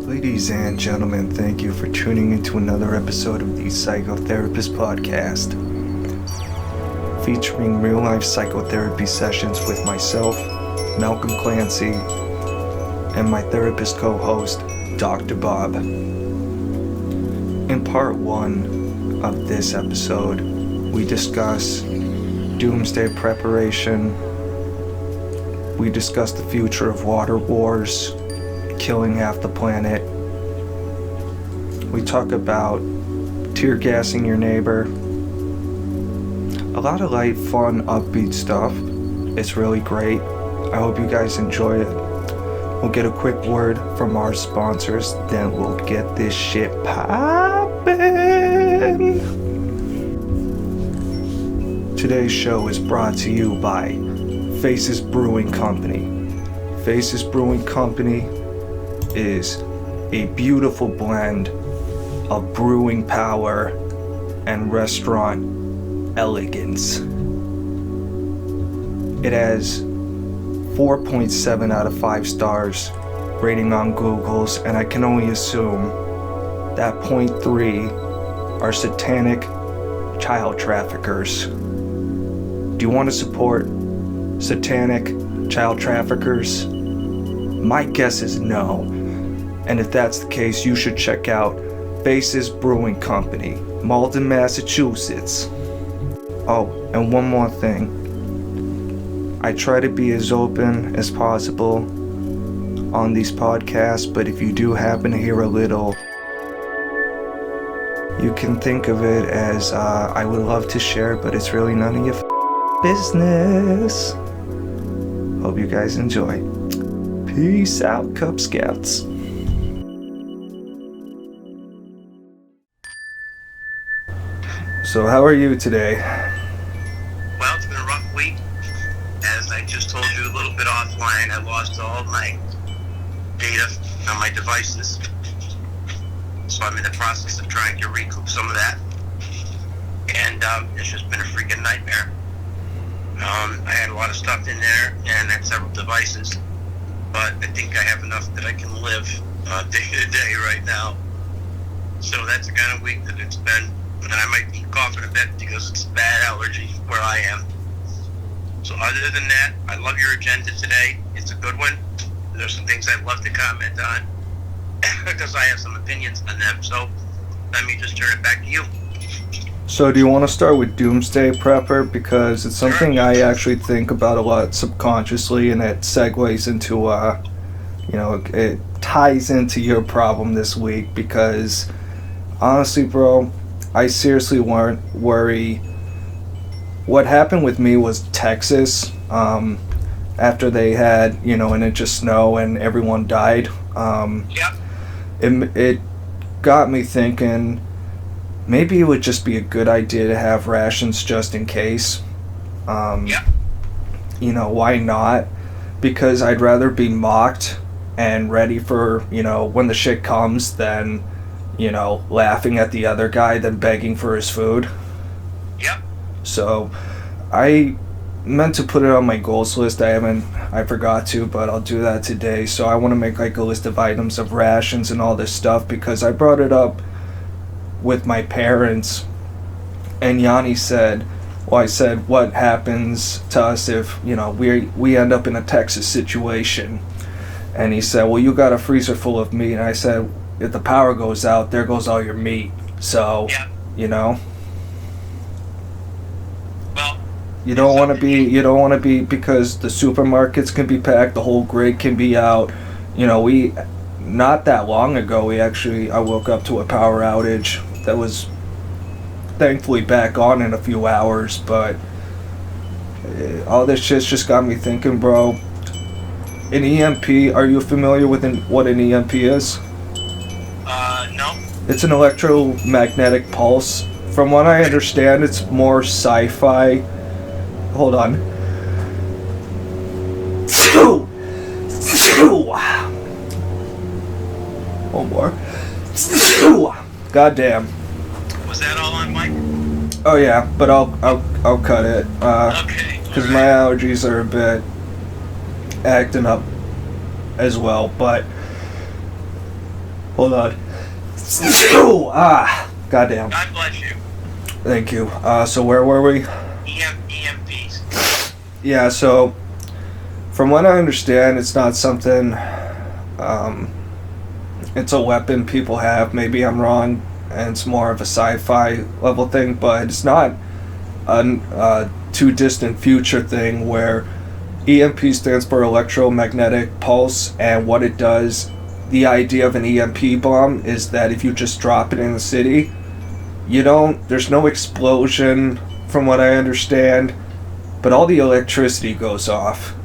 Ladies and gentlemen, thank you for tuning into another episode of the Psychotherapist Podcast, featuring real-life psychotherapy sessions with myself, Malcolm Clancy, and my therapist co-host, Dr. Bob. In part 1 of this episode, we discuss Doomsday Preparation. We discuss the future of water wars, killing half the planet. We talk about tear gassing your neighbor. A lot of light, fun, upbeat stuff. It's really great. I hope you guys enjoy it. We'll get a quick word from our sponsors, then we'll get this shit poppin'. Today's show is brought to you by Faces Brewing Company. Faces Brewing Company is a beautiful blend of brewing power and restaurant elegance. It has 4.7 out of 5 stars rating on Google's, and I can only assume that 0.3 are satanic child traffickers. Do you want to support satanic child traffickers? My guess is no. And if that's the case, you should check out Faces Brewing Company, Malden, Massachusetts. Oh, and one more thing. I try to be as open as possible on these podcasts, but if you do happen to hear a little, you can think of it as I would love to share, but it's really none of your business. Hope you guys enjoy. Peace out, Cub Scouts. So how are you today? Well, it's been a rough week. As I just told you a little bit offline, I lost all my data on my devices. So I'm in the process of trying to recoup some of that. And it's just been a freaking nightmare. I had a lot of stuff in there and had several devices. But I think I have enough that I can live day to day right now. So that's the kind of week that it's been. And I might be coughing a bit because it's a bad allergy where I am. So other than that, I love your agenda today. It's a good one. There's some things I'd love to comment on because I have some opinions on them. So let me just turn it back to you. So do you want to start with Doomsday Prepper? Because it's something I actually think about a lot subconsciously, and it segues into, it ties into your problem this week because, honestly, bro, I seriously worry. What happened with me was Texas, after they had, an inch of snow and everyone died. It got me thinking, maybe it would just be a good idea to have rations just in case. Why not? Because I'd rather be mocked and ready for, when the shit comes than, laughing at the other guy than begging for his food. Yep. So I meant to put it on my goals list. I forgot to, but I'll do that today. So I want to make like a list of items of rations and all this stuff because I brought it up with my parents, and Yanni said, I said, what happens to us if, we end up in a Texas situation? And he said, well, you got a freezer full of meat. And I said, if the power goes out, there goes all your meat. So, Well, you don't want to be, because the supermarkets can be packed, the whole grid can be out. Not that long ago, I woke up to a power outage that was thankfully back on in a few hours, but all this shit's just got me thinking, bro. An EMP, are you familiar with what an EMP is? No. It's an electromagnetic pulse. From what I understand, it's more sci-fi. Hold on. One more. God damn. Was that all on mic? Oh yeah, but I'll cut it. Okay. Because my allergies are a bit acting up as well. But Hold on. Goddamn. God bless you. Thank you. So where were we? EMPs. Yeah, so from what I understand, it's not something, it's a weapon people have. Maybe I'm wrong, and it's more of a sci-fi level thing, but it's not a too distant future thing where EMP stands for electromagnetic pulse, and what it does, the idea of an EMP bomb is that if you just drop it in the city, there's no explosion from what I understand, but all the electricity goes off.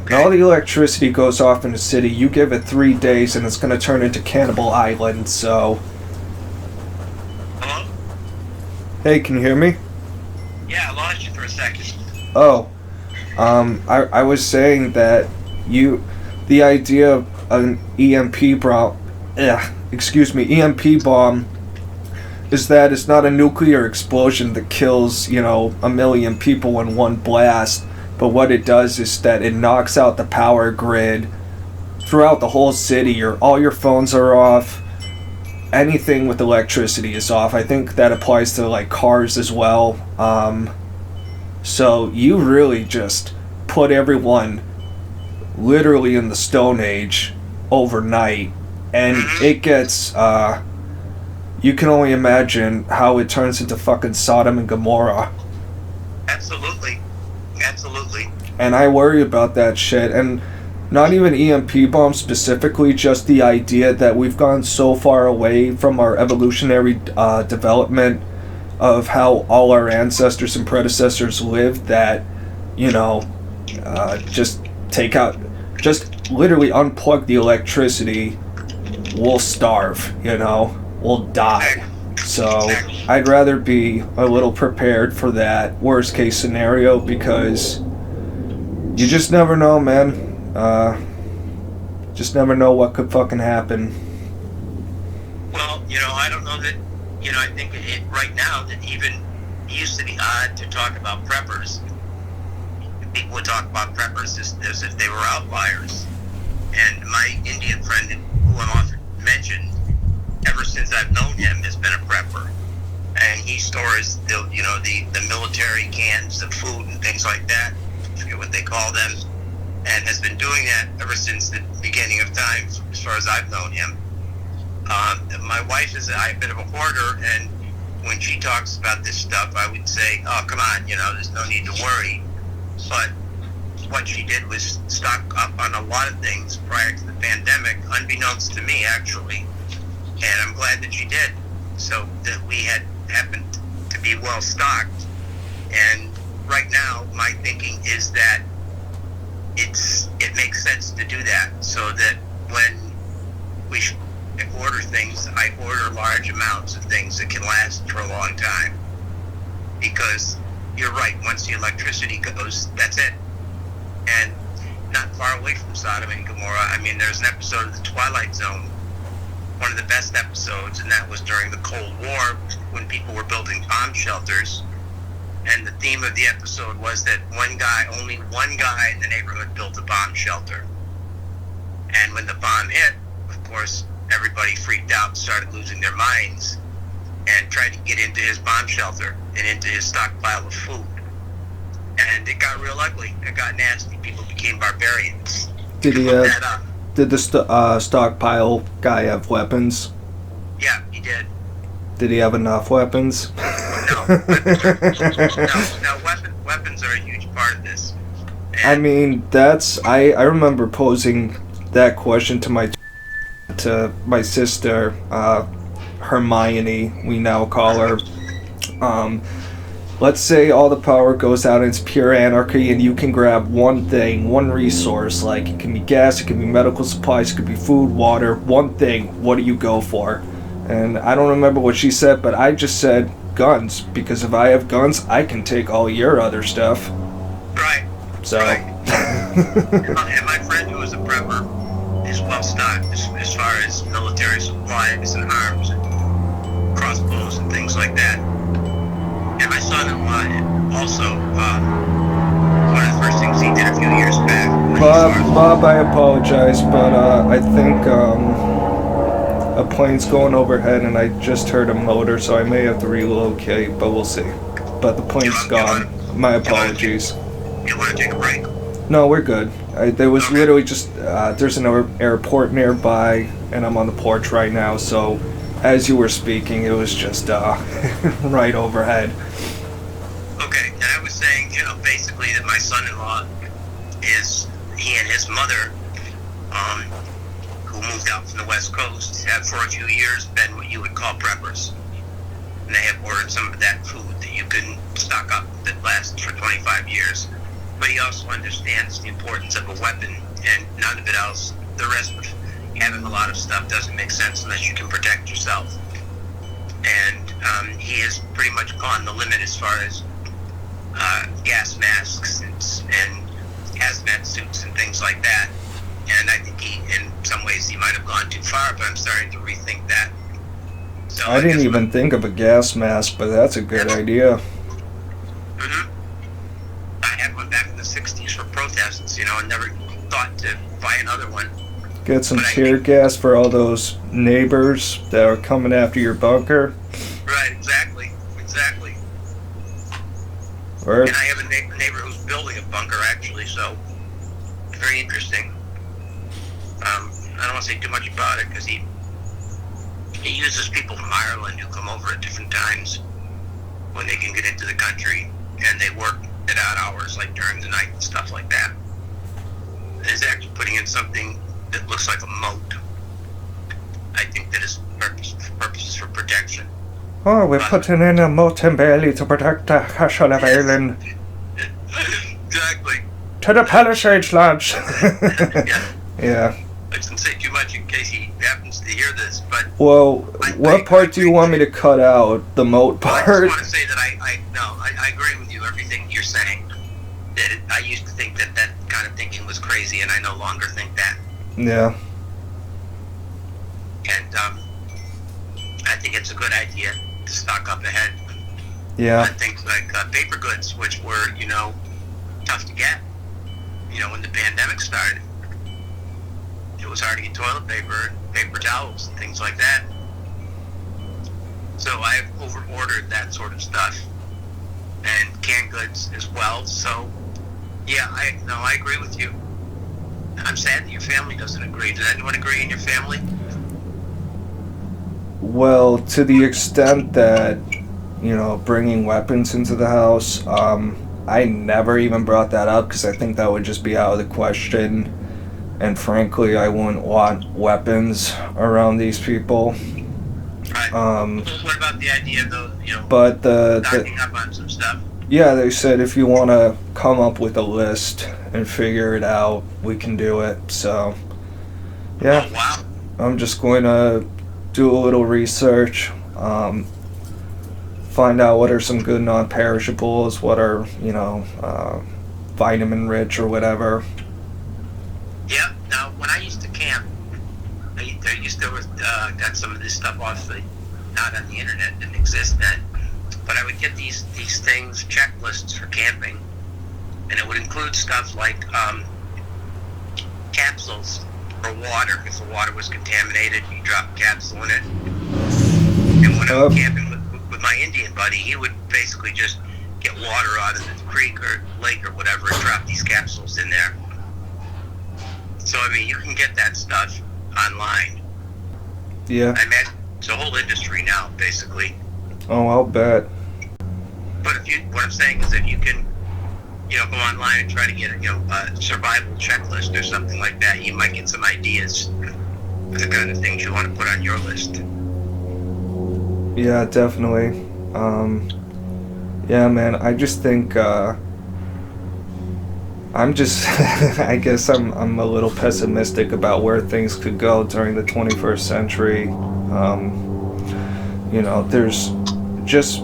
Okay. And all the electricity goes off in the city. You give it 3 days and it's going to turn into Cannibal Island, so... Hello? Hey, can you hear me? Yeah, I lost you for a second. Oh. I was saying that the idea of an EMP bomb is that it's not a nuclear explosion that kills, a million people in one blast, but what it does is that it knocks out the power grid throughout the whole city. All your phones are off. Anything with electricity is off. I think that applies to like cars as well. So you really just put everyone literally in the Stone Age overnight, and it gets you can only imagine how it turns into fucking Sodom and Gomorrah. Absolutely. And I worry about that shit, and not even EMP bombs specifically, just the idea that we've gone so far away from our evolutionary development of how all our ancestors and predecessors lived that, just literally unplug the electricity, we'll starve, we'll die. So I'd rather be a little prepared for that worst case scenario, because you just never know, man. Just never know what could fucking happen. Well, I don't know that, I think right now that even it used to be odd to talk about preppers. People would talk about preppers as if they were outliers. And my Indian friend, who I'm often mentioned, ever since I've known him, has been a prepper. And he stores the military cans of food and things like that. I forget what they call them. And has been doing that ever since the beginning of time, as far as I've known him. My wife is a bit of a hoarder, and when she talks about this stuff, I would say, oh, come on, there's no need to worry. But what she did was stock up on a lot of things prior to the pandemic, unbeknownst to me, actually. And I'm glad that she did, so that we had happened to be well stocked. And right now, my thinking is that it makes sense to do that, so that when we order things, I order large amounts of things that can last for a long time. Because you're right, once the electricity goes, that's it. And not far away from Sodom and Gomorrah, there's an episode of The Twilight Zone, one of the best episodes, and that was during the Cold War when people were building bomb shelters. And the theme of the episode was that only one guy in the neighborhood built a bomb shelter. And when the bomb hit, of course, everybody freaked out and started losing their minds and tried to get into his bomb shelter and into his stockpile of food. And it got real ugly. It got nasty. People became barbarians. Did the stockpile guy have weapons? Yeah, he did. Did he have enough weapons? No. Weapons are a huge part of this. And I remember posing that question to my sister, Hermione, we now call her. Let's say all the power goes out and it's pure anarchy, and you can grab one thing, one resource, like it can be gas, it can be medical supplies, it could be food, water, one thing. What do you go for? And I don't remember what she said, but I just said guns, because if I have guns, I can take all your other stuff. Right. So. Right. And my friend who was a prepper is well stocked as far as military supplies and arms and crossbows and things like that. And my son-in-law also, one of the first things he did a few years back. Bob, I apologize, but I think a plane's going overhead, and I just heard a motor, so I may have to relocate, but we'll see. But the plane's gone. My apologies. You want to take a break? No, we're good. There was Okay. literally just, there's an airport nearby, and I'm on the porch right now, so as you were speaking, it was just right overhead. Okay, and I was saying, basically that my son-in-law he and his mother, who moved out from the West Coast, have for a few years been what you would call preppers. And they have ordered some of that food that you can stock up that lasts for 25 years. But he also understands the importance of a weapon and none of it else. The rest of having a lot of stuff doesn't make sense unless you can protect yourself. And he has pretty much gone the limit as far as gas masks and hazmat suits and things like that. And I think in some ways he might have gone too far, but I'm starting to rethink that. So I didn't even think of a gas mask, but that's a good idea. Mm-hmm. I had one back in the 60s for protests, and never thought to buy another one. Get some tear gas for all those neighbors that are coming after your bunker. Right, exactly. Or, And I have a neighbor who's building a bunker, actually, so very interesting. I don't want to say too much about it because he uses people from Ireland who come over at different times when they can get into the country, and they work at odd hours, like during the night and stuff like that. And he's actually putting in something that looks like a moat. I think that his purpose is for protection. oh, we're putting in a moat and bailey to protect the Castle of Ireland. Exactly. To the Palisades, lads. Yeah. Yeah. I shouldn't say too much in case he happens to hear this, but Well, what part do you want me to cut out? The moat I part? just want to say that I agree with you, everything you're saying. That I used to think that kind of thinking was crazy, and I no longer think that. Yeah. And I think it's a good idea to stock up ahead Yeah. on things like paper goods, which were, tough to get. When the pandemic started, it was hard to get toilet paper and paper towels and things like that. So I've over-ordered that sort of stuff. And canned goods as well. So, yeah, I agree with you. I'm sad that your family doesn't agree. Does anyone agree in your family? Well, to the extent that, bringing weapons into the house, I never even brought that up because I think that would just be out of the question. And frankly, I wouldn't want weapons around these people. Right. What about the idea, though, But stocking up on some stuff? yeah, they said if you want to come up with a list and figure it out, we can do it. So, yeah, Oh, wow. I'm just going to do a little research, find out what are some good non-perishables, what are, vitamin rich or whatever. Yeah. Now, when I used to camp, I used to got some of this stuff off not on the internet, didn't exist then. But I would get these things, checklists for camping, and it would include stuff like capsules for water. If the water was contaminated, you drop a capsule in it. And when I was camping with my Indian buddy, he would basically just get water out of the creek or lake or whatever and drop these capsules in there. So, you can get that stuff online. Yeah. I imagine it's a whole industry now, basically. Oh, I'll bet. But what I'm saying is if you can, go online and try to get a survival checklist or something like that, you might get some ideas for the kind of things you want to put on your list. Yeah, definitely. Yeah, man, I just think, I guess I'm a little pessimistic about where things could go during the 21st century. There's just,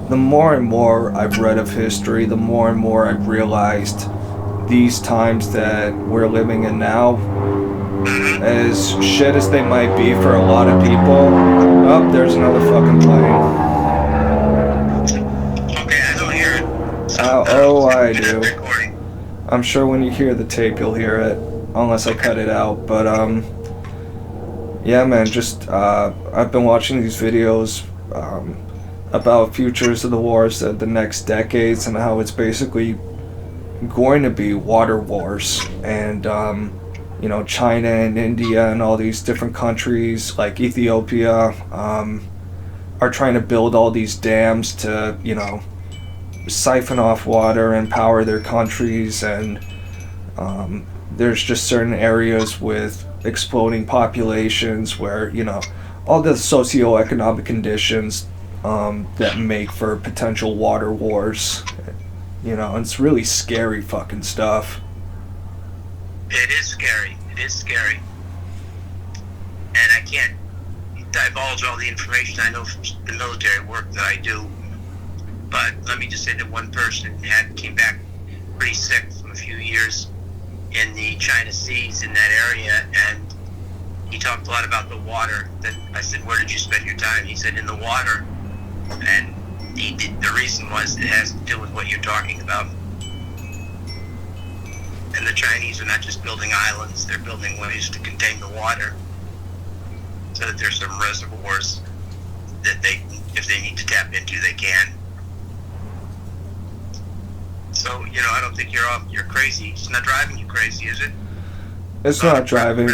the more and more I've read of history, the more and more I've realized these times that we're living in now, as shit as they might be for a lot of people. Oh, there's another fucking plane. Okay, I don't hear it. So, I do. Recording. I'm sure when you hear the tape you'll hear it, unless I cut it out. But Yeah, man, just I've been watching these videos about futures of the wars, the next decades, and how it's basically going to be water wars. And China and India and all these different countries like Ethiopia are trying to build all these dams to, siphon off water and power their countries. And there's just certain areas with exploding populations where, all the socioeconomic conditions that make for potential water wars. And it's really scary fucking stuff. It is scary. It is scary. And I can't divulge all the information I know from the military work that I do. But let me just say that one person came back pretty sick from a few years in the China Seas in that area, and he talked a lot about the water. I said, "Where did you spend your time?" He said, "In the water." And the reason was it has to do with what you're talking about. And the Chinese are not just building islands, they're building ways to contain the water so that there's some reservoirs that if they need to tap into, they can. So, I don't think you're crazy. It's not driving you crazy, is it? It's not driving.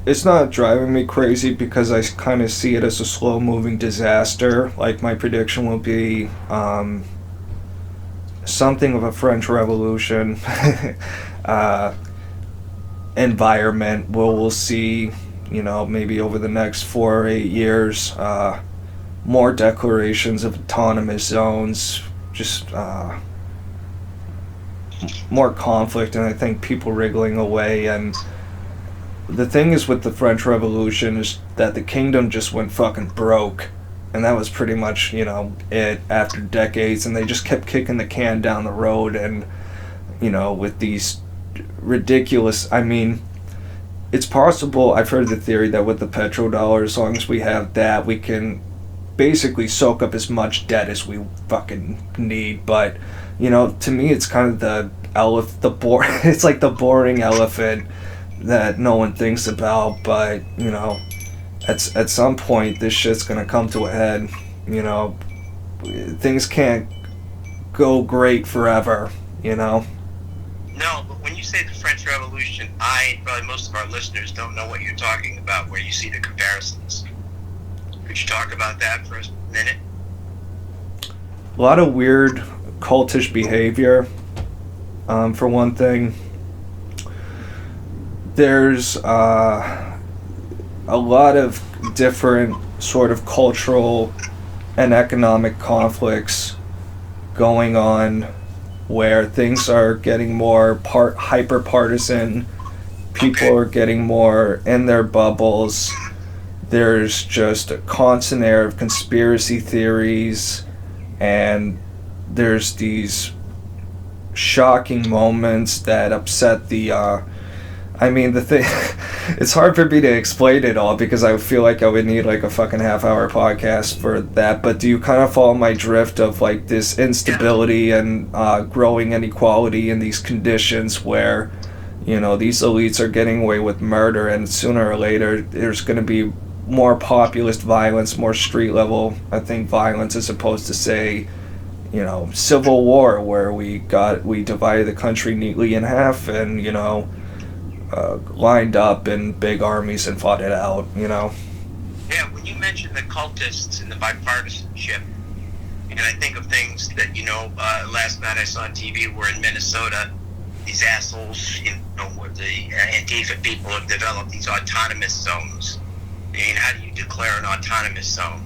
It's not driving me crazy because I kind of see it as a slow-moving disaster. Like, my prediction will be something of a French Revolution environment where we'll see, maybe over the next 4 or 8 years, more declarations of autonomous zones, just more conflict, and I think people wriggling away. And the thing is with the French Revolution is that the kingdom just went fucking broke, and that was pretty much, it after decades, and they just kept kicking the can down the road. And, with these ridiculous, it's possible, I've heard the theory that with the petrodollar, as long as we have that, we can basically soak up as much debt as we fucking need. But, to me, it's kind of it's like the boring elephant that no one thinks about. But, at some point, this shit's gonna come to a head. Things can't go great forever, No, but when you say the French Revolution, I and probably most of our listeners don't know what you're talking about, where you see the comparisons. Could you talk about that for a minute? A lot of weird cultish behavior, for one thing. There's a lot of different sort of cultural and economic conflicts going on where things are getting more hyper partisan. People are getting more in their bubbles. There's just a constant air of conspiracy theories, and there's these shocking moments that upset the thing. It's hard for me to explain it all because I feel like I would need like a fucking half-hour podcast for that. But do you kind of follow my drift of like this instability and growing inequality in these conditions where, these elites are getting away with murder, and sooner or later there's going to be more populist violence, more street level, I think, violence, as opposed to, say, civil war, where we divided the country neatly in half and, lined up in big armies and fought it out, Yeah, when you mention the cultists and the bipartisanship, and I think of things that, last night I saw on TV where in Minnesota, these assholes, where the Antifa people have developed these autonomous zones. How do you declare an autonomous zone?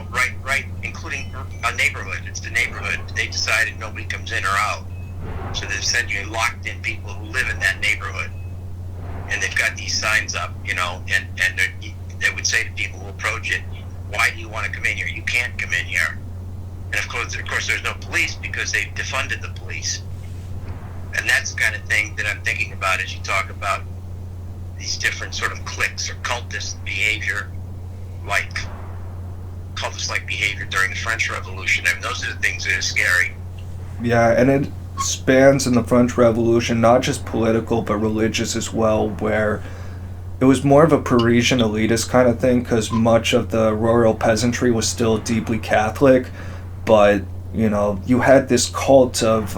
Right, including a neighborhood. It's the neighborhood. They decided nobody comes in or out. So they've sent you locked in people who live in that neighborhood. And they've got these signs up, and they would say to people who approach it, why do you want to come in here? You can't come in here. And of course there's no police because they've defunded the police. And that's the kind of thing that I'm thinking about as you talk about these different sort of cliques or cultist behavior, like cultist-like behavior during the French Revolution. Those are the things that are scary. Yeah, and it spans in the French Revolution, not just political, but religious as well, where it was more of a Parisian elitist kind of thing, because much of the rural peasantry was still deeply Catholic, but you know, you had this cult of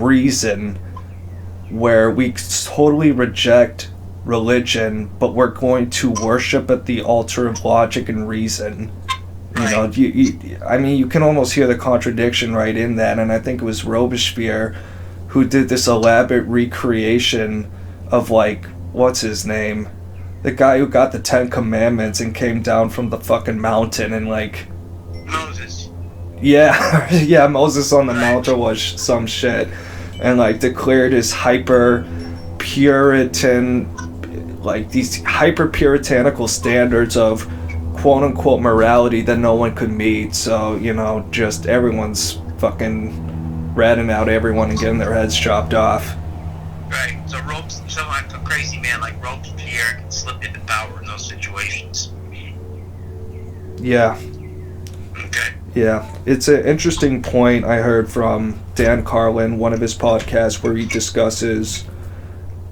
reason, where we totally reject religion, but we're going to worship at the altar of logic and reason. You know, I mean, you can almost hear the contradiction right in that, and I think it was Robespierre who did this elaborate recreation of, like, what's his name? The guy who got the 10 Commandments and came down from the fucking mountain and, like... Moses. Yeah, yeah, Moses on the mountain was some shit. And, like, declared his hyper-Puritan, like, these hyper-puritanical standards of quote-unquote morality that no one could meet. So, you know, just everyone's fucking ratting out everyone and getting their heads chopped off. Right. So a crazy man like Robespierre can slip into power in those situations. Yeah. Okay. Yeah. It's an interesting point I heard from Dan Carlin, one of his podcasts, where he discusses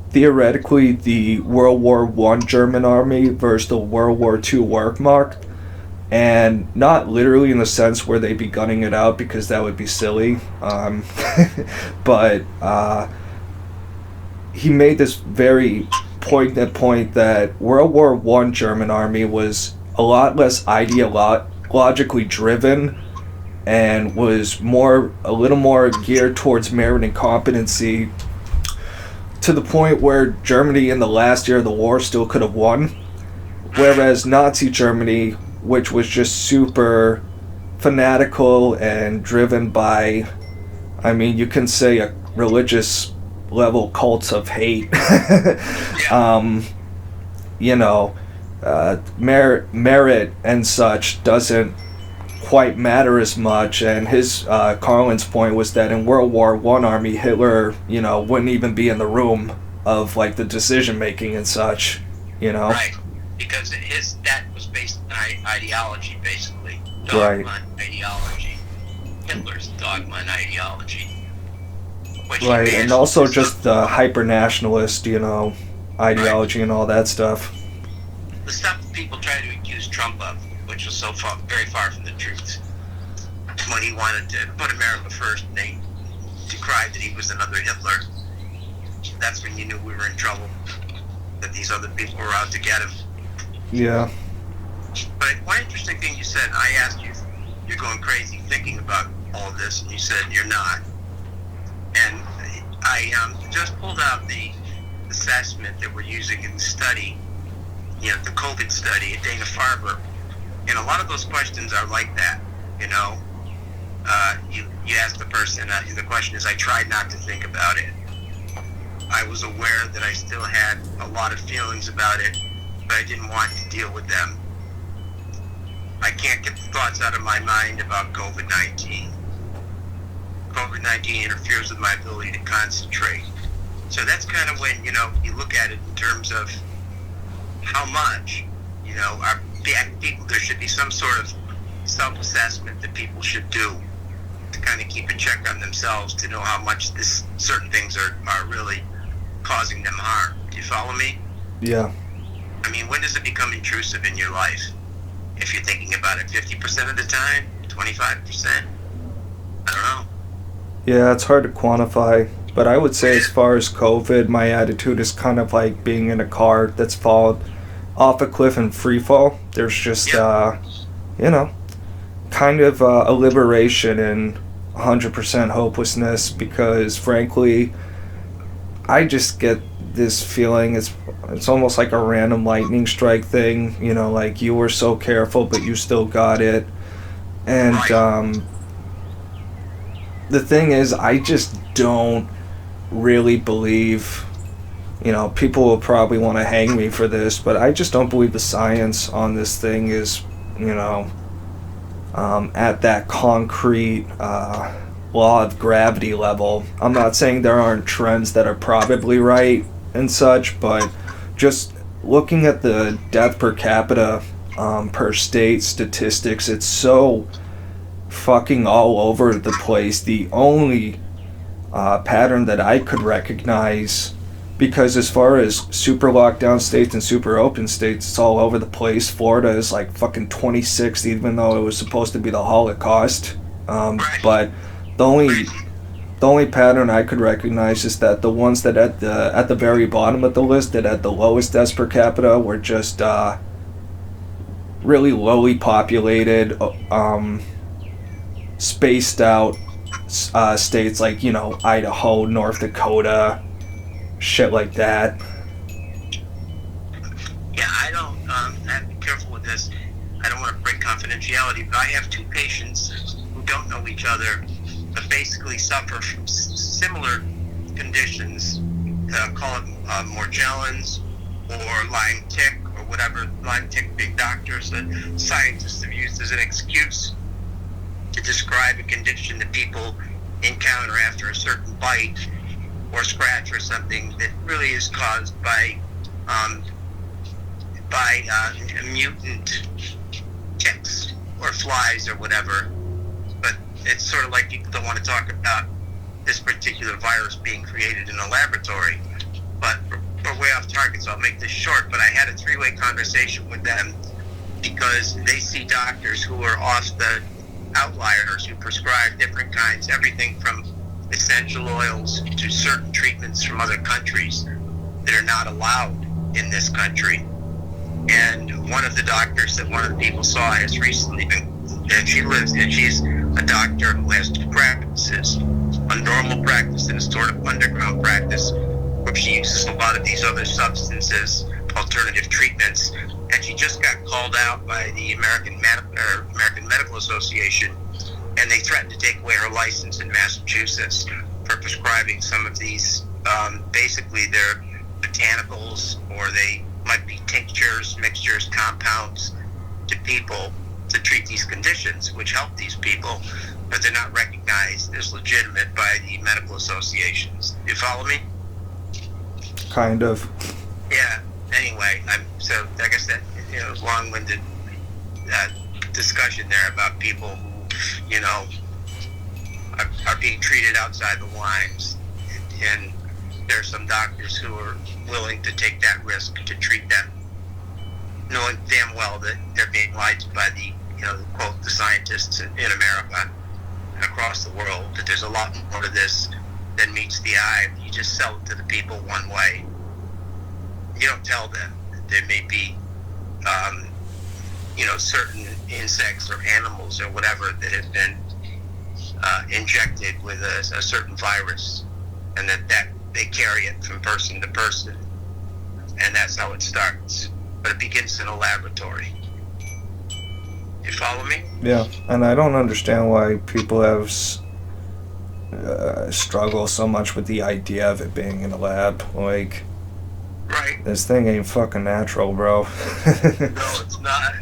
theoretically the World War I German army versus the World War II Wehrmacht, and not literally in the sense where they'd be gunning it out, because that would be silly, but he made this very poignant point that World War I German army was a lot less ideologically driven and was a little more geared towards merit and competency, to the point where Germany in the last year of the war still could have won, whereas Nazi Germany, which was just super fanatical and driven by, I mean, you can say a religious level cult of hate. You know, merit and such doesn't quite matter as much, and his Carlin's point was that in World War I army, Hitler, you know, wouldn't even be in the room of, like, the decision making and such, you know. Right, because that was based on ideology, basically. Dogma Right. ideology. Hitler's dogma and ideology. Right, and also just the hyper-nationalist, you know, ideology and all that stuff. The stuff that people try to accuse Trump of, which was very far from the truth. When he wanted to put America first, and they decried that he was another Hitler. That's when you knew we were in trouble, that these other people were out to get him. Yeah. But one interesting thing you said, I asked you, you're going crazy thinking about all this, and you said you're not. And I just pulled out the assessment that we're using in the study, you know, the COVID study at Dana-Farber. And a lot of those questions are like that, you know. You ask the person, the question is, I tried not to think about it. I was aware that I still had a lot of feelings about it, but I didn't want to deal with them. I can't get the thoughts out of my mind about COVID-19. COVID-19 interferes with my ability to concentrate. So that's kind of when, you know, you look at it in terms of how much, you know, there should be some sort of self-assessment that people should do to kind of keep a check on themselves, to know how much certain things are really causing them harm. Do you follow me? Yeah. I mean, when does it become intrusive in your life? If you're thinking about it 50% of the time, 25%? I don't know. Yeah, it's hard to quantify, but I would say as far as COVID, my attitude is kind of like being in a car that's fallen off a cliff in free fall. There's just, you know, kind of a liberation and 100% hopelessness, because frankly, I just get this feeling, it's almost like a random lightning strike thing, you know, like you were so careful but you still got it. And the thing is, I just don't really believe, you know, people will probably want to hang me for this, but I just don't believe the science on this thing is, you know, at that concrete law of gravity level. I'm not saying there aren't trends that are probably right and such, but just looking at the death per capita per state statistics, it's so fucking all over the place. The only pattern that I could recognize because as far as super lockdown states and super open states, it's all over the place. Florida is like fucking 26th, even though it was supposed to be the Holocaust. But the only pattern I could recognize is that the ones that at the very bottom of the list, that had the lowest deaths per capita, were just really lowly populated, spaced out states like, you know, Idaho, North Dakota, shit like that. Yeah, I don't, I have to be careful with this. I don't want to break confidentiality, but I have two patients who don't know each other, but basically suffer from similar conditions. Call it Morgellons or Lyme tick or whatever. Lyme tick, big doctors that scientists have used as an excuse to describe a condition that people encounter after a certain bite or scratch or something that really is caused by mutant ticks or flies or whatever. But it's sort of like people don't want to talk about this particular virus being created in a laboratory. But we're way off target, so I'll make this short. But I had a three-way conversation with them because they see doctors who are off the outliers, who prescribe different kinds, everything from essential oils to certain treatments from other countries that are not allowed in this country. And one of the doctors that one of the people saw has recently been, and she's a doctor who has two practices, a normal practice and a sort of underground practice, where she uses a lot of these other substances, alternative treatments. And she just got called out by the American Medical Association, and they threatened to take away her license in Massachusetts for prescribing some of these. Basically, they're botanicals, or they might be tinctures, mixtures, compounds to people to treat these conditions, which help these people, but they're not recognized as legitimate by the medical associations. You follow me? Kind of. Yeah. Anyway, so I guess that, you know, long-winded discussion there about people who, you know, are being treated outside the lines, and there are some doctors who are willing to take that risk to treat them, knowing damn well that they're being lied to by the, you know, quote, the scientists in America and across the world, that there's a lot more to this than meets the eye. You just sell it to the people one way. You don't tell them that there may be, you know, certain insects or animals or whatever that have been injected with a certain virus, and that they carry it from person to person, and that's how it starts. But it begins in a laboratory. You follow me? Yeah, and I don't understand why people have struggle so much with the idea of it being in a lab. Like, right. This thing ain't fucking natural, bro. No, it's not.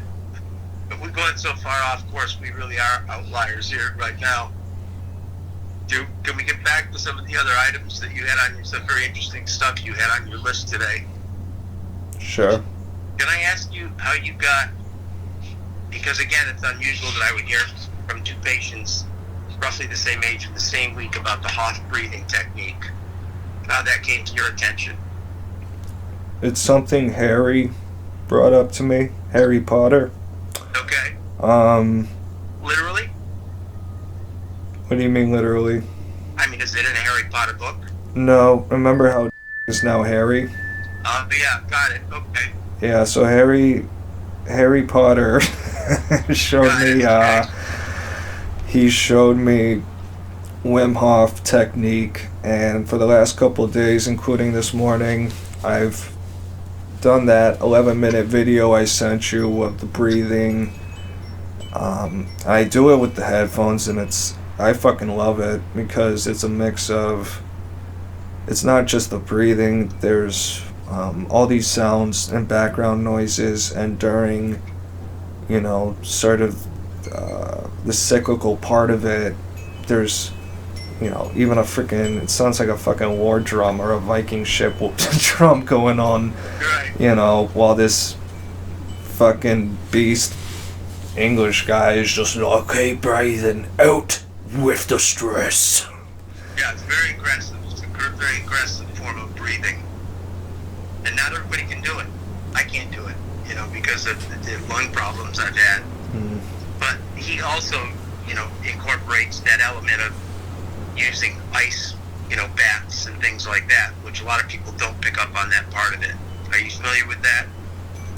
But we're going so far off course, we really are outliers here right now. Can we get back to some of the other items that you had on your, some very interesting stuff you had on your list today? Sure. Can I ask you how you got, because again, it's unusual that I would hear from two patients roughly the same age in the same week about the Hof breathing technique. How that came to your attention? It's something Harry brought up to me. Harry Potter. Okay. Literally? What do you mean literally? I mean, is it in a Harry Potter book? No. Remember how is now Harry? Yeah, got it. Okay. Yeah, so Harry Potter showed me, he showed me Wim Hof technique, and for the last couple of days, including this morning, I've done that 11-minute video I sent you of the breathing. I do it with the headphones, and I fucking love it, because it's a mix of, it's not just the breathing, there's all these sounds and background noises, and during, you know, sort of the cyclical part of it, there's, you know, even it sounds like a fucking war drum or a Viking ship drum going on, you know, while this fucking beast English guy is just like, okay, breathing out with the stress. Yeah, it's very aggressive. It's a very aggressive form of breathing. And not everybody can do it. I can't do it, because of the lung problems I've had. Mm. But he also, incorporates that element of using ice, baths and things like that, which a lot of people don't pick up on that part of it. Are you familiar with that?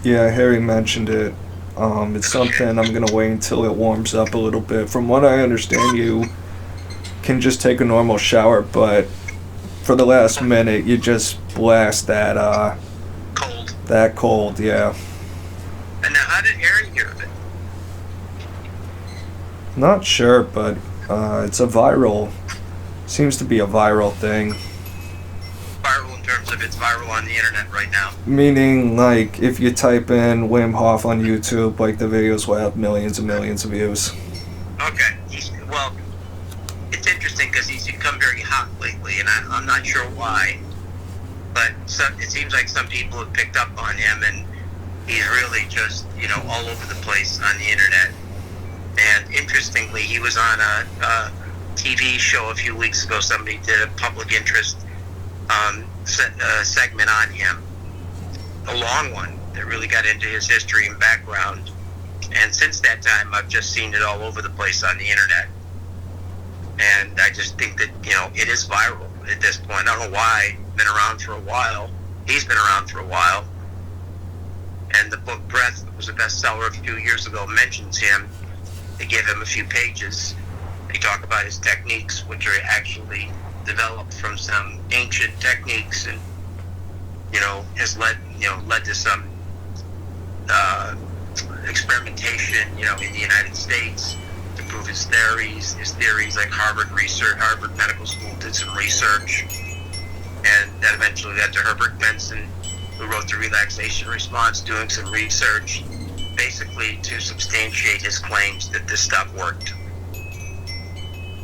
Yeah, Harry mentioned it. It's something I'm going to wait until it warms up a little bit. From what I understand, you can just take a normal shower, but for the last minute, you just blast that, Cold. That cold, yeah. And now, how did Harry hear of it? Not sure, but seems to be a viral thing. Viral in terms of it's viral on the internet right now. Meaning, like, if you type in Wim Hof on YouTube, like, the videos will have millions and millions of views. Okay. It's interesting because he's become very hot lately, and I'm not sure why. But it seems like some people have picked up on him, and he's really just, all over the place on the internet. And interestingly, he was on a TV show a few weeks ago. Somebody did a public interest segment on him, a long one that really got into his history and background. And since that time, I've just seen it all over the place on the internet. And I just think that, it is viral at this point. I don't know why. Been around for a while. He's been around for a while. And the book Breath, that was a bestseller a few years ago, mentions him. They give him a few pages. They talk about his techniques, which are actually developed from some ancient techniques, and has led to some experimentation, in the United States to prove his theories. Like Harvard Medical School did some research, and that eventually led to Herbert Benson, who wrote the relaxation response, doing some research, basically to substantiate his claims that this stuff worked.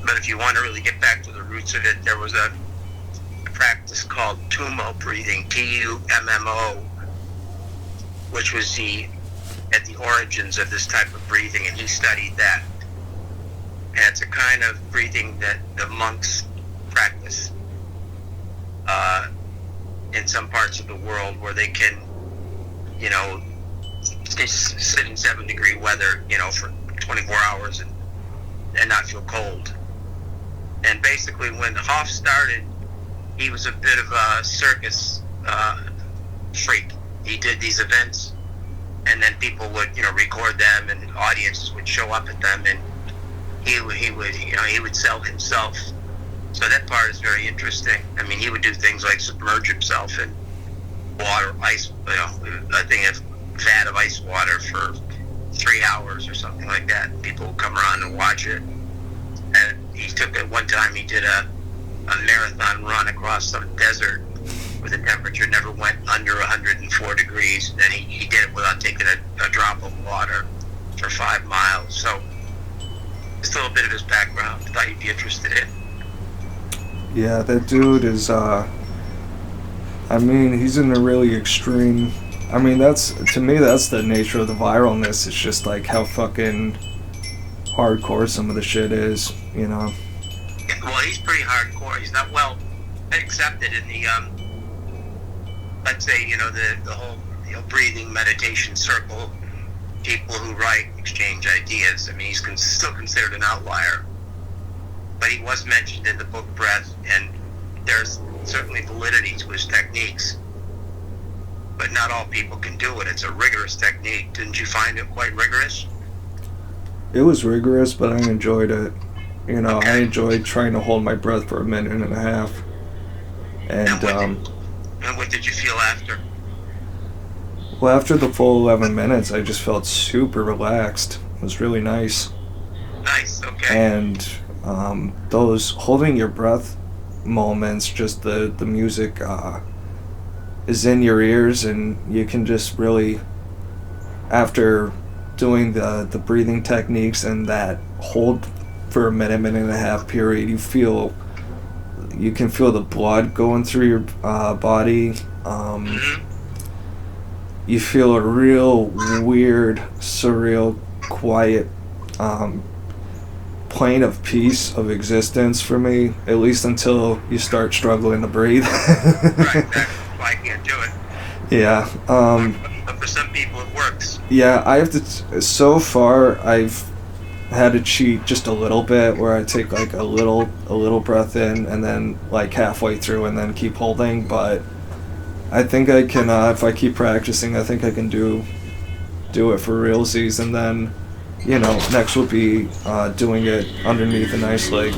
But if you want to really get back to the roots of it, there was a practice called Tummo breathing, T-U-M-M-O, which was at the origins of this type of breathing, and he studied that. And it's a kind of breathing that the monks practice in some parts of the world, where they can, sit in 7-degree weather, for 24 hours and not feel cold. And basically, when Hof started, he was a bit of a circus freak. He did these events, and then people would, record them, and audiences would show up at them, and he would sell himself. So that part is very interesting. I mean, he would do things like submerge himself in water, ice, I think a vat of ice water for 3 hours or something like that. People would come around and watch it. And he took it one time, he did a marathon run across some desert where the temperature never went under 104 degrees. And he did it without taking a drop of water for 5 miles. So just a little bit of his background. I thought you'd be interested in. Yeah, that dude is, he's in a really extreme, to me, that's the nature of the viralness. It's just like how fucking hardcore some of the shit is, Well, he's pretty hardcore. He's not well accepted in the, let's say, the whole, breathing meditation circle. People who write, exchange ideas. He's still considered an outlier. But he was mentioned in the book Breath, and there's certainly validity to his techniques. But not all people can do it. It's a rigorous technique. Didn't you find it quite rigorous? It was rigorous, but I enjoyed it. Okay. I enjoyed trying to hold my breath for a minute and a half. And what did you feel after? Well, after the full 11 minutes, I just felt super relaxed. It was really nice. Nice, okay. And those holding your breath moments, just the music is in your ears, and you can just really, after doing the breathing techniques and that hold for a minute and a half period, you can feel the blood going through your body. You feel a real weird, surreal, quiet plane of peace of existence for me, at least until you start struggling to breathe. Right, that's why I can't do it. Yeah. But for some people, it works. Yeah, I have to. So far, I've had to cheat just a little bit, where I take like a little breath in, and then like halfway through, and then keep holding. But I think I can. If I keep practicing, I think I can do it for realsies, and then, next will be doing it underneath an ice lake.